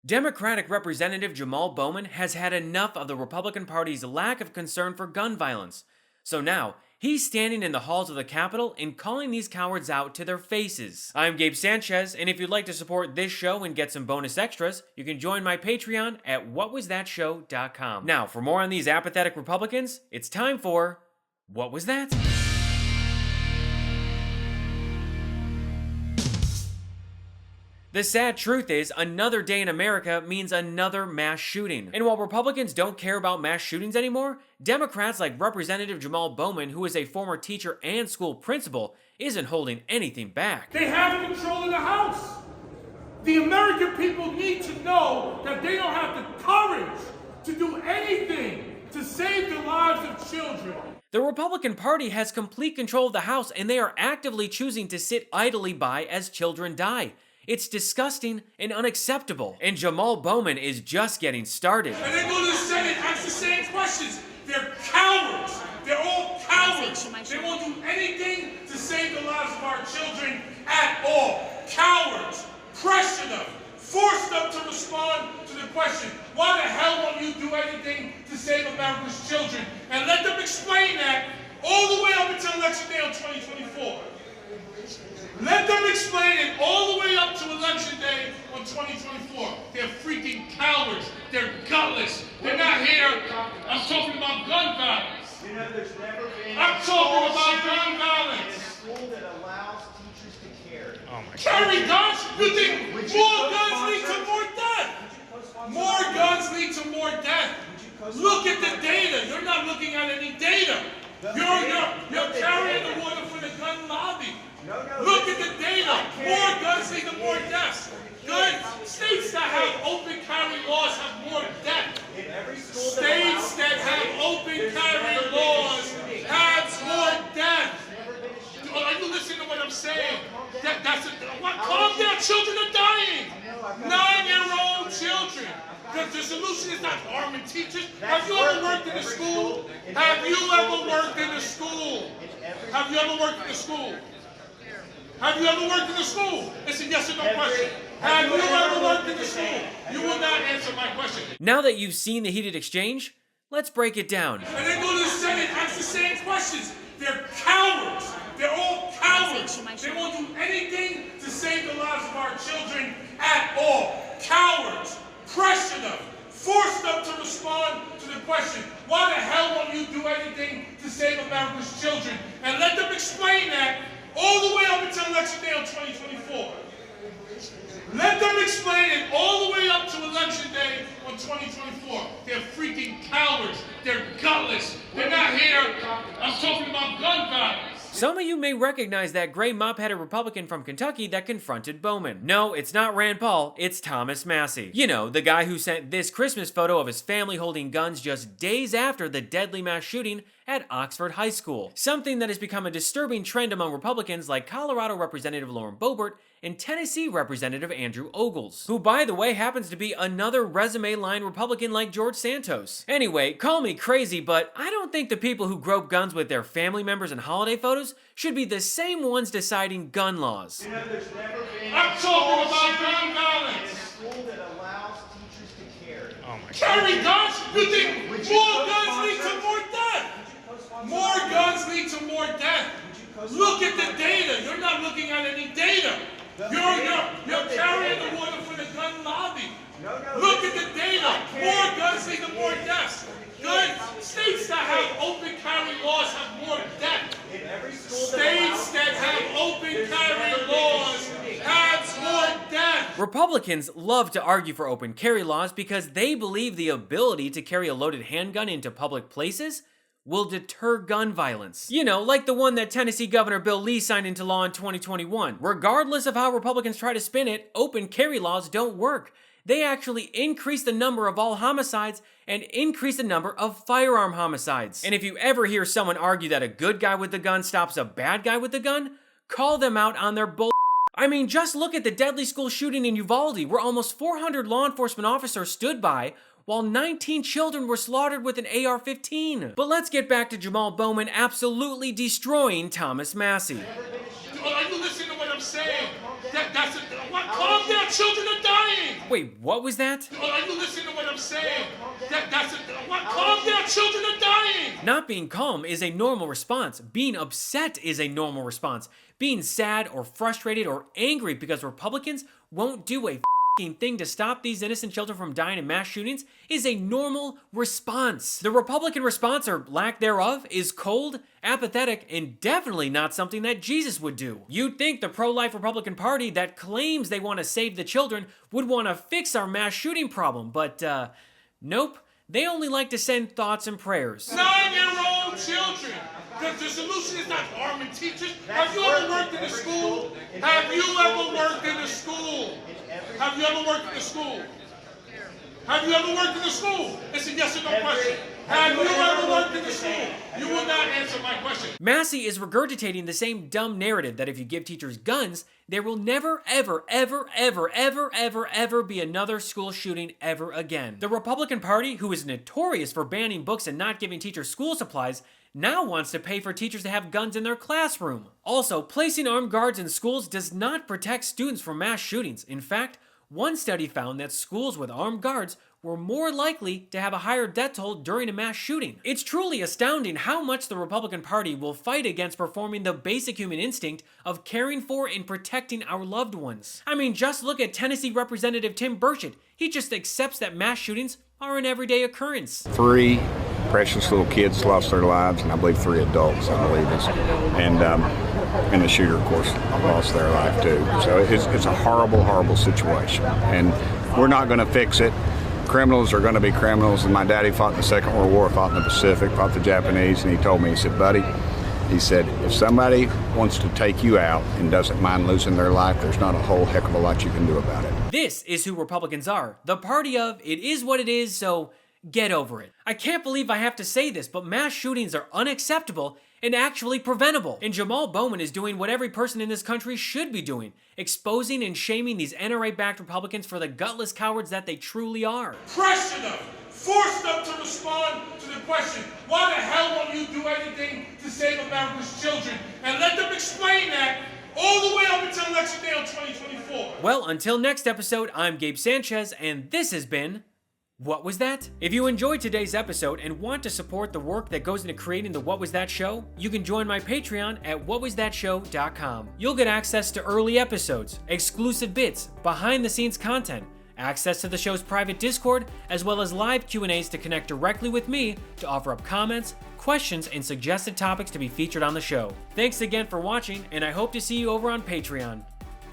Democratic Representative Jamaal Bowman has had enough of the Republican Party's lack of concern for gun violence. So now, he's standing in the halls of the Capitol and calling these cowards out to their faces. I'm Gabe Sanchez, and if you'd like to support this show and get some bonus extras, you can join my Patreon at whatwasthatshow.com. Now, for more on these apathetic Republicans, it's time for What Was That? The sad truth is, another day in America means another mass shooting. And while Republicans don't care about mass shootings anymore, Democrats like Representative Jamaal Bowman, who is a former teacher and school principal, isn't holding anything back. They have control of the House. The American people need to know that they don't have the courage to do anything to save the lives of children. The Republican Party has complete control of the House, and they are actively choosing to sit idly by as children die. It's disgusting and unacceptable. And Jamaal Bowman is just getting started. And they go to the Senate, ask the same questions. They're cowards. They're all cowards. They won't do anything to save the lives of our children at all. Cowards. Pressure them. Force them to respond to the question, why the hell won't you do anything to save America's children? And let them explain that all the way up until election day on 2024. Let them explain it all the way up to election day on 2024. They're freaking cowards. They're gutless. They're not here. I'm talking about gun violence. You know, there's never been I'm talking about gun violence. in a school that allows teachers to carry. Oh my God. Carry guns? You think more guns lead to more death? More guns lead to more death. Look at the data. You're not looking at any data. You're carrying the water for the gun lobby. Look at the data. More guns lead to more deaths. Good states that have open carry laws have more deaths. States that have open carry laws have more deaths. Are you listening to what I'm saying? Calm down. Children are dying. 9-year-old children. The solution is not arming teachers. Have you ever worked in a school? Have you ever worked in a school? Have you ever worked in a school? Have you ever worked in a school? It's a yes or no question. Have you ever worked in a school? You will not answer my question. Now that you've seen the heated exchange, let's break it down. And they go to the Senate, ask the same questions. They're cowards. They're all cowards. They won't do anything to save the lives of our children at all. Cowards. Pressure them. Force them to respond to the question, why the hell won't you do anything to save America's children? And let them explain that all the way up until election day on 2024. Let them explain it all the way up to election day on 2024. They're freaking cowards. They're gutless. They're not here. I'm talking about gun violence. Some of you may recognize that gray mop-headed Republican from Kentucky that confronted Bowman. No, it's not Rand Paul, it's Thomas Massey. You know, the guy who sent this Christmas photo of his family holding guns just days after the deadly mass shooting at Oxford High School. Something that has become a disturbing trend among Republicans like Colorado Representative Lauren Boebert and Tennessee Representative Andrew Ogles, who by the way happens to be another resume-line Republican like George Santos. Anyway, call me crazy, but I don't think the people who grope guns with their family members in holiday photos should be the same ones deciding gun laws. You know, there's never been I'm talking about gun violence. in a school that allows teachers to carry. Oh my God. Carry guns? You think more guns lead to more death? More guns lead to more death. Look at the data. You're not looking at any data. You're carrying the water for the gun lobby. Look at the data. More guns lead to more deaths. Good states that have open carry laws have more deaths. States that have open carry laws have more deaths. Republicans love to argue for open carry laws because they believe the ability to carry a loaded handgun into public places will deter gun violence. You know, like the one that Tennessee Governor Bill Lee signed into law in 2021. Regardless of how Republicans try to spin it, open carry laws don't work. They actually increase the number of all homicides and increase the number of firearm homicides. And if you ever hear someone argue that a good guy with the gun stops a bad guy with the gun, call them out on their bull. I mean, just look at the deadly school shooting in Uvalde, where almost 400 law enforcement officers stood by while 19 children were slaughtered with an AR-15. But let's get back to Jamaal Bowman absolutely destroying Thomas Massey. Are you listening to what I'm saying? Calm down. Children are dying. Wait, what was that? Are you listening to what I'm saying? Calm down, children are dying! Not being calm is a normal response. Being upset is a normal response. Being sad or frustrated or angry because Republicans won't do a thing to stop these innocent children from dying in mass shootings is a normal response. The Republican response, or lack thereof, is cold, apathetic, and definitely not something that Jesus would do. You'd think the pro-life Republican Party that claims they want to save the children would want to fix our mass shooting problem, but nope. They only like to send thoughts and prayers. 9-year-old children! The solution is not arming teachers. Have you ever worked in a school? Have you ever worked in a school? Have you ever worked in a school? Have you ever worked in a school? It's a yes or no question. Have you ever worked in a school? You will not answer my question. Massey is regurgitating the same dumb narrative that if you give teachers guns, there will never, ever, ever, ever, ever, ever, ever be another school shooting ever again. The Republican Party, who is notorious for banning books and not giving teachers school supplies, now wants to pay for teachers to have guns in their classroom. Also, placing armed guards in schools does not protect students from mass shootings. In fact, one study found that schools with armed guards were more likely to have a higher death toll during a mass shooting. It's truly astounding how much the Republican Party will fight against performing the basic human instinct of caring for and protecting our loved ones. I mean, just look at Tennessee Representative Tim Burchett. He just accepts that mass shootings are an everyday occurrence. 3 precious little kids lost their lives, and I believe 3 adults, I believe it is. And the shooter, of course, lost their life too. So it's a horrible, horrible situation. And we're not going to fix it. Criminals are going to be criminals. And my daddy fought in the Second World War, fought in the Pacific, fought the Japanese, and he told me, he said, buddy, he said, if somebody wants to take you out and doesn't mind losing their life, there's not a whole heck of a lot you can do about it. This is who Republicans are. The party of, it is what it is, so get over it. I can't believe I have to say this, but mass shootings are unacceptable and actually preventable. And Jamaal Bowman is doing what every person in this country should be doing, exposing and shaming these NRA-backed Republicans for the gutless cowards that they truly are. Pressure them, force them to respond to the question, why the hell won't you do anything to save America's children? And let them explain that all the way up until election day on 2024. Well, until next episode, I'm Gabe Sanchez, and this has been What Was That? If you enjoyed today's episode and want to support the work that goes into creating the What Was That show, you can join my Patreon at whatwasthatshow.com. You'll get access to early episodes, exclusive bits, behind-the-scenes content, access to the show's private Discord, as well as live Q&As to connect directly with me to offer up comments, questions, and suggested topics to be featured on the show. Thanks again for watching, and I hope to see you over on Patreon.